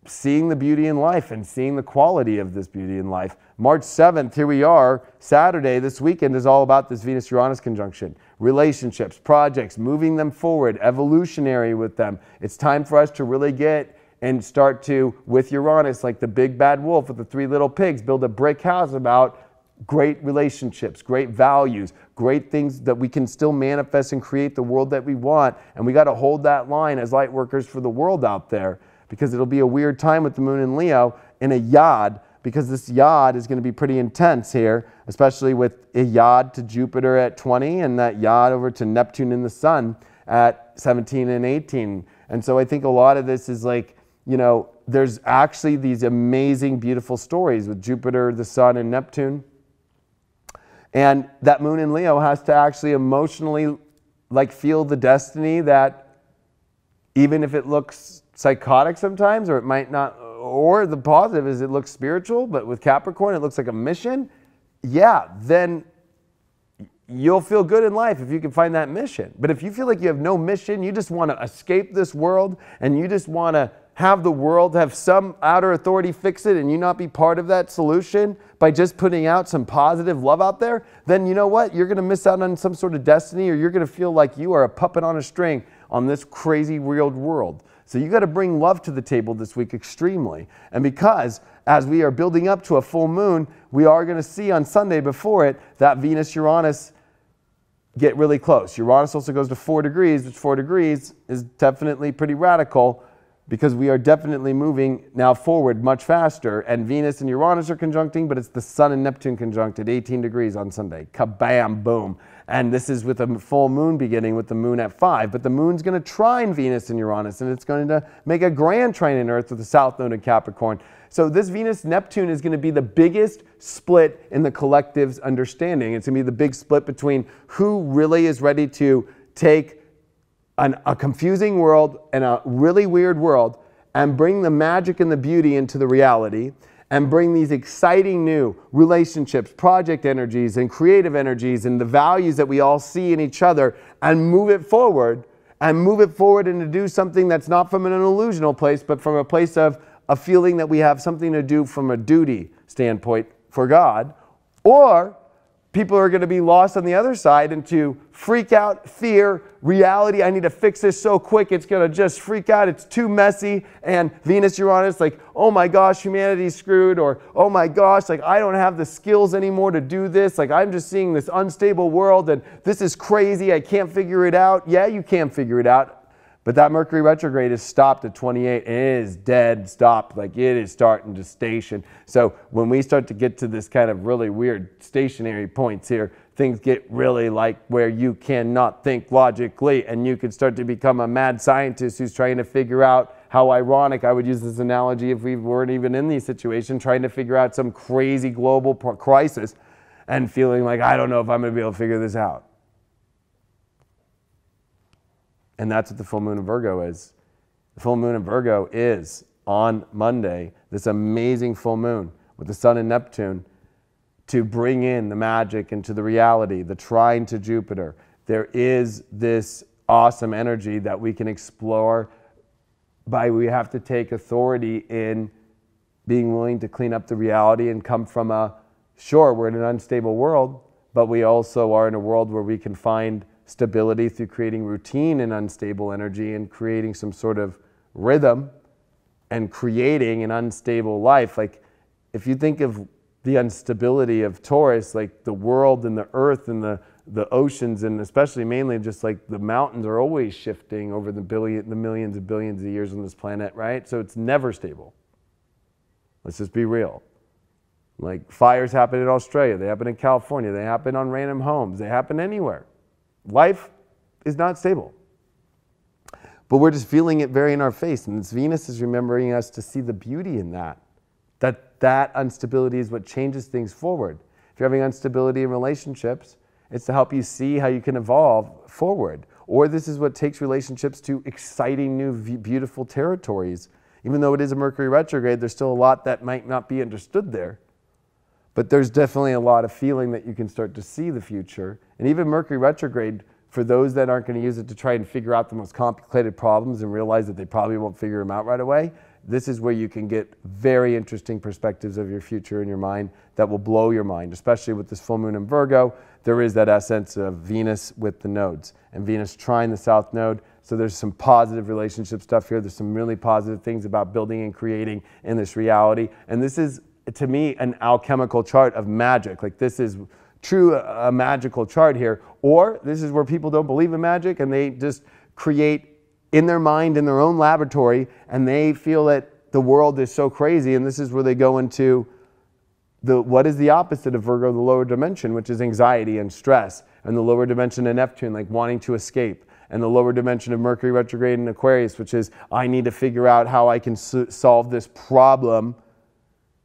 seeing the beauty in life and seeing the quality of this beauty in life. March 7th, here we are, Saturday, this weekend is all about this Venus-Uranus conjunction. Relationships, projects, moving them forward, evolutionary with them. It's time for us to really get and start to, with Uranus, like the big bad wolf with the three little pigs, build a brick house about great relationships, great values, great things that we can still manifest and create the world that we want. And we got to hold that line as light workers for the world out there, because it'll be a weird time with the moon in Leo in a yod. because this yod is going to be pretty intense here, especially with a yod to Jupiter at 20 and that yod over to Neptune in the sun at 17 and 18. And so I think a lot of this is like, you know, there's actually these amazing, beautiful stories with Jupiter, the sun, and Neptune. And that moon in Leo has to actually emotionally like feel the destiny that even if it looks psychotic sometimes, or it might not, or the positive is it looks spiritual, but with Capricorn, it looks like a mission. Yeah, then you'll feel good in life if you can find that mission. But if you feel like you have no mission, you just want to escape this world and you just want to have the world have some outer authority fix it and you not be part of that solution by just putting out some positive love out there, then you know what? You're going to miss out on some sort of destiny, or you're going to feel like you are a puppet on a string on this crazy real world. So you got to bring love to the table this week extremely. And because as we are building up to a full moon, we are going to see on Sunday before it that Venus-Uranus get really close. Uranus also goes to 4 degrees, which 4 degrees is definitely pretty radical, because we are definitely moving now forward much faster, and Venus and Uranus are conjuncting, but it's the Sun and Neptune conjunct at 18 degrees on Sunday. Kabam, boom. And this is with a full moon beginning with the moon at 5, but the moon's going to trine Venus and Uranus, and it's going to make a grand trine in Earth with the South Node in Capricorn. So this Venus-Neptune is going to be the biggest split in the collective's understanding. It's going to be the big split between who really is ready to take a confusing world and a really weird world and bring the magic and the beauty into the reality, and bring these exciting new relationships, project energies, and creative energies, and the values that we all see in each other, and move it forward, and to do something that's not from an illusional place, but from a place of a feeling that we have something to do from a duty standpoint for God. Or people are going to be lost on the other side into freak out, fear, reality. I need to fix this so quick, it's going to just freak out. It's too messy. And Venus, Uranus, like, oh my gosh, humanity's screwed. Or, oh my gosh, like, I don't have the skills anymore to do this. Like, I'm just seeing this unstable world and this is crazy. I can't figure it out. Yeah, you can figure it out. But that Mercury retrograde is stopped at 28. It is dead stopped. Like, it is starting to station. So when we start to get to this kind of really weird stationary points here, things get really like where you cannot think logically, and you could start to become a mad scientist who's trying to figure out how ironic. I would use this analogy if we weren't even in these situations, trying to figure out some crazy global crisis and feeling like, I don't know if I'm going to be able to figure this out. And that's what the full moon in Virgo is. The full moon in Virgo is on Monday, this amazing full moon with the Sun and Neptune to bring in the magic into the reality, the trine to Jupiter. There is this awesome energy that we can explore by we have to take authority in being willing to clean up the reality and come from a, sure, we're in an unstable world, but we also are in a world where we can find stability through creating routine and unstable energy and creating some sort of rhythm and creating an unstable life. Like, if you think of the instability of Taurus, like the world and the earth and the oceans, and especially mainly just like the mountains are always shifting over the millions of billions of years on this planet, right? So it's never stable. Let's just be real. Like, fires happen in Australia, they happen in California, they happen on random homes, they happen anywhere. Life is not stable. But we're just feeling it very in our face. And this Venus is remembering us to see the beauty in that. That instability is what changes things forward. If you're having instability in relationships, it's to help you see how you can evolve forward. Or this is what takes relationships to exciting new beautiful territories. Even though it is a Mercury retrograde, there's still a lot that might not be understood there. But there's definitely a lot of feeling that you can start to see the future. And even Mercury retrograde, for those that aren't going to use it to try and figure out the most complicated problems and realize that they probably won't figure them out right away, this is where you can get very interesting perspectives of your future in your mind that will blow your mind, especially with this full moon in Virgo. There is that essence of Venus with the nodes, and Venus trine the South Node. So there's some positive relationship stuff here. There's some really positive things about building and creating in this reality. And this is, to me, an alchemical chart of magic. Like, this is true, a magical chart here. Or this is where people don't believe in magic and they just create in their mind, in their own laboratory, and they feel that the world is so crazy, and this is where they go into what is the opposite of Virgo, the lower dimension, which is anxiety and stress, and the lower dimension of Neptune, like wanting to escape, and the lower dimension of Mercury retrograde in Aquarius, which is I need to figure out how I can solve this problem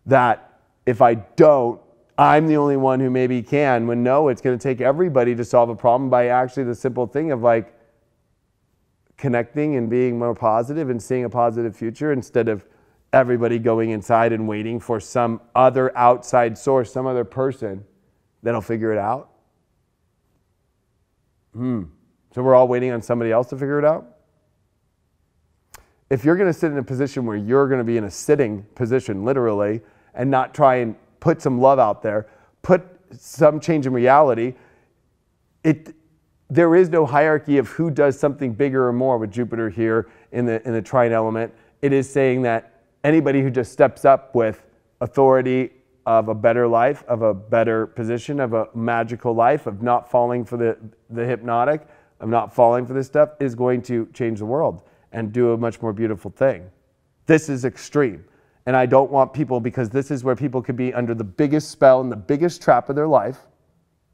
that if I don't, I'm the only one who maybe can, when no, it's going to take everybody to solve a problem by actually the simple thing of like connecting and being more positive and seeing a positive future instead of everybody going inside and waiting for some other outside source, some other person that'll figure it out. So we're all waiting on somebody else to figure it out? If you're going to sit in a position where you're going to be in a sitting position, literally, and not try and put some love out there, put some change in reality, there is no hierarchy of who does something bigger or more with Jupiter here in the trine element. It is saying that anybody who just steps up with authority of a better life, of a better position, of a magical life, of not falling for the hypnotic, of not falling for this stuff, is going to change the world and do a much more beautiful thing. This is extreme. And I don't want people, because this is where people could be under the biggest spell and the biggest trap of their life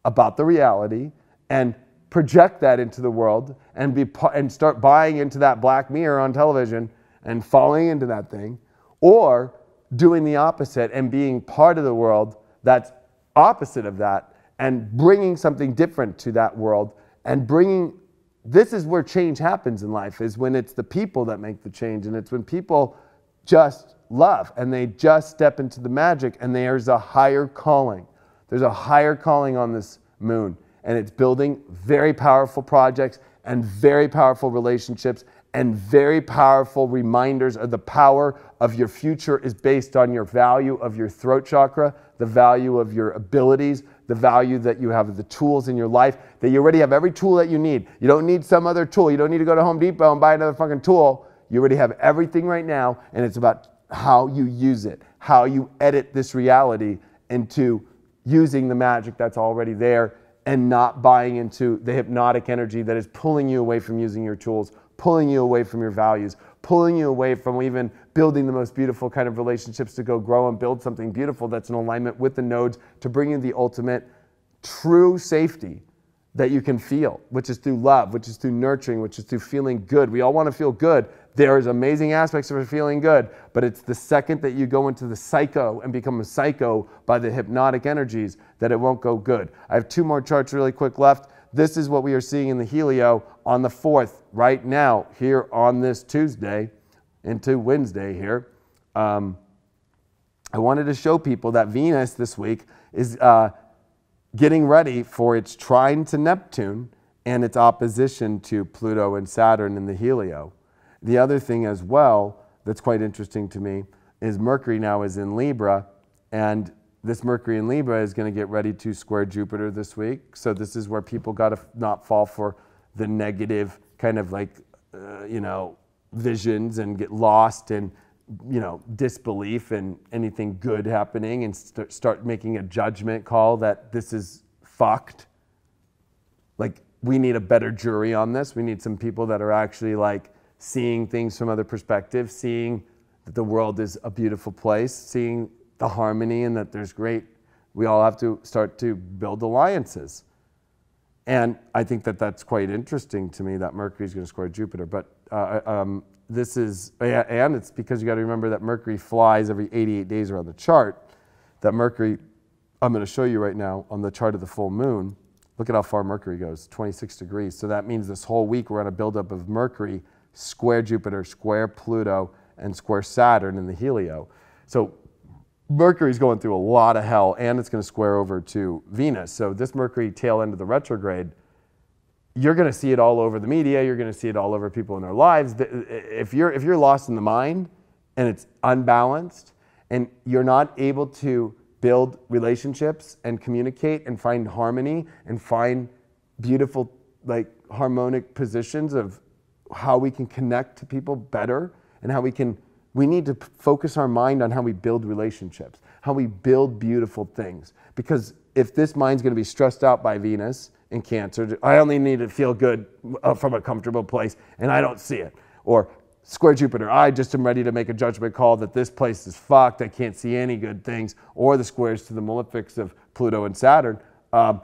about the reality and project that into the world and start buying into that Black Mirror on television and falling into that thing, or doing the opposite and being part of the world that's opposite of that and bringing something different to that world and this is where change happens in life, is when it's the people that make the change, and it's when people just love and they just step into the magic, and there's a higher calling. There's a higher calling on this moon, and it's building very powerful projects and very powerful relationships and very powerful reminders of the power of your future is based on your value of your throat chakra, the value of your abilities, the value that you have of the tools in your life, that you already have every tool that you need. You don't need some other tool. You don't need to go to Home Depot and buy another fucking tool. You already have everything right now, and it's about how you use it, how you edit this reality into using the magic that's already there and not buying into the hypnotic energy that is pulling you away from using your tools, pulling you away from your values, pulling you away from even building the most beautiful kind of relationships to go grow and build something beautiful that's in alignment with the nodes to bring you the ultimate true safety that you can feel, which is through love, which is through nurturing, which is through feeling good. We all want to feel good. There's amazing aspects of feeling good, but it's the second that you go into the psycho and become a psycho by the hypnotic energies that it won't go good. I have 2 more charts really quick left. This is what we are seeing in the helio on the 4th right now here on this Tuesday into Wednesday here. I wanted to show people that Venus this week is getting ready for its trine to Neptune and its opposition to Pluto and Saturn in the helio. The other thing as well that's quite interesting to me is Mercury now is in Libra, and this Mercury in Libra is going to get ready to square Jupiter this week. So this is where people got to not fall for the negative kind of like, visions and get lost in, disbelief in anything good happening and start making a judgment call that this is fucked. Like, we need a better jury on this. We need some people that are actually like seeing things from other perspectives, seeing that the world is a beautiful place, seeing the harmony and that there's great, we all have to start to build alliances. And I think that that's quite interesting to me that Mercury is going to square Jupiter. But this is, and it's because you got to remember that Mercury flies every 88 days around the chart. That Mercury, I'm going to show you right now on the chart of the full moon. Look at how far Mercury goes, 26 degrees. So that means this whole week we're on a buildup of Mercury, square Jupiter, square Pluto, and square Saturn in the helio. So Mercury's going through a lot of hell, and it's going to square over to Venus. So this Mercury tail end of the retrograde, you're going to see it all over the media. You're going to see it all over people in their lives. If you're lost in the mind and it's unbalanced and you're not able to build relationships and communicate and find harmony and find beautiful, like, harmonic positions of how we can connect to people better and how we need to focus our mind on how we build relationships, how we build beautiful things. Because if this mind's going to be stressed out by Venus in Cancer, I only need to feel good from a comfortable place, and I don't see it. Or square Jupiter. I just am ready to make a judgment call that this place is fucked. I can't see any good things. Or the squares to the malefics of Pluto and Saturn. Like,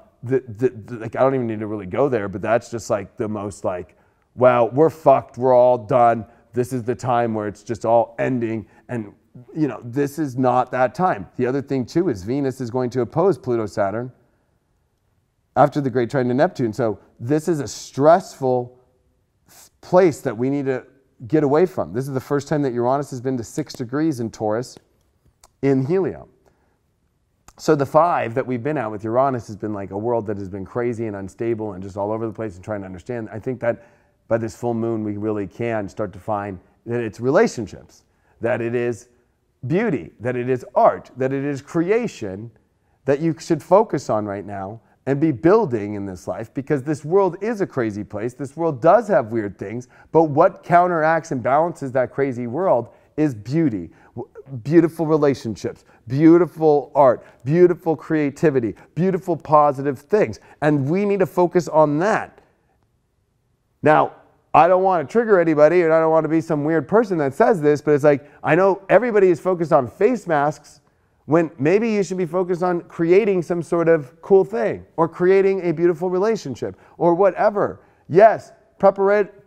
I don't even need to really go there, but that's just like the most like, well, we're fucked. We're all done. This is the time where it's just all ending. And, you know, this is not that time. The other thing, too, is Venus is going to oppose Pluto, Saturn after the great trine to Neptune. So this is a stressful place that we need to get away from. This is the first time that Uranus has been to 6 degrees in Taurus in Helium. So the 5 that we've been at with Uranus has been like a world that has been crazy and unstable and just all over the place and trying to understand. I think that by this full moon, we really can start to find that it's relationships, that it is beauty, that it is art, that it is creation that you should focus on right now and be building in this life, because this world is a crazy place. This world does have weird things, but what counteracts and balances that crazy world is beauty, beautiful relationships, beautiful art, beautiful creativity, beautiful positive things. And we need to focus on that. Now, I don't want to trigger anybody, and I don't want to be some weird person that says this, but it's like, I know everybody is focused on face masks when maybe you should be focused on creating some sort of cool thing or creating a beautiful relationship or whatever. Yes,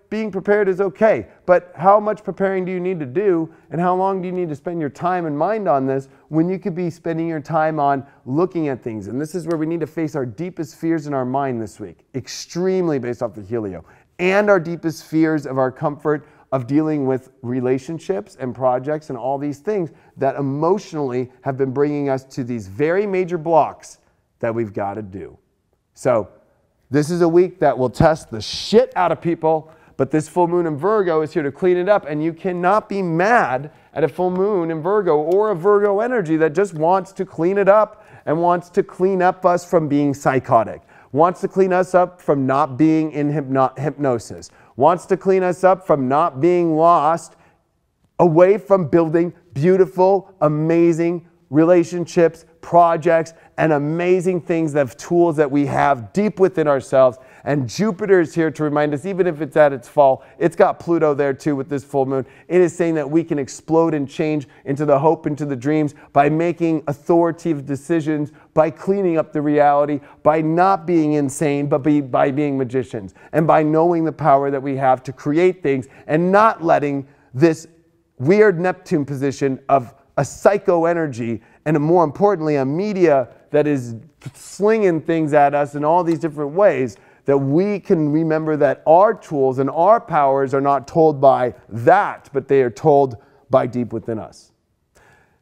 being prepared is okay, but how much preparing do you need to do, and how long do you need to spend your time and mind on this when you could be spending your time on looking at things? And this is where we need to face our deepest fears in our mind this week, extremely based off the Helio, and our deepest fears of our comfort of dealing with relationships and projects and all these things that emotionally have been bringing us to these very major blocks that we've got to do. So this is a week that will test the shit out of people, but this full moon in Virgo is here to clean it up, and you cannot be mad at a full moon in Virgo or a Virgo energy that just wants to clean it up and wants to clean up us from being psychotic, wants to clean us up from not being in hypnosis, wants to clean us up from not being lost away from building beautiful, amazing relationships, projects, and amazing things, of tools that we have deep within ourselves. And Jupiter is here to remind us, even if it's at its fall, it's got Pluto there too with this full moon. It is saying that we can explode and change into the hope, into the dreams, by making authoritative decisions, by cleaning up the reality, by not being insane, but by being magicians, and by knowing the power that we have to create things and not letting this weird Neptune position of a psycho energy, and more importantly, a media that is slinging things at us in all these different ways, that we can remember that our tools and our powers are not told by that, but they are told by deep within us.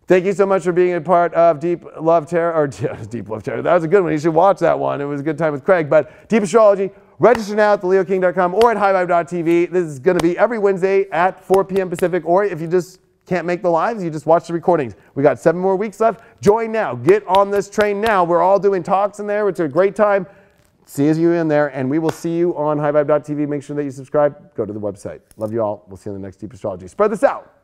Thank you so much for being a part of Deep Love Tarot, or Deep Love Tarot. That was a good one. You should watch that one. It was a good time with Craig. But Deep Astrology, register now at theleoking.com or at highvibe.tv. This is going to be every Wednesday at 4 p.m. Pacific, or if you just can't make the lives, you just watch the recordings. We got 7 more weeks left. Join now. Get on this train now. We're all doing talks in there. It's a great time. See you in there, and we will see you on highvibe.tv. Make sure that you subscribe. Go to the website. Love you all. We'll see you in the next Deep Astrology. Spread this out.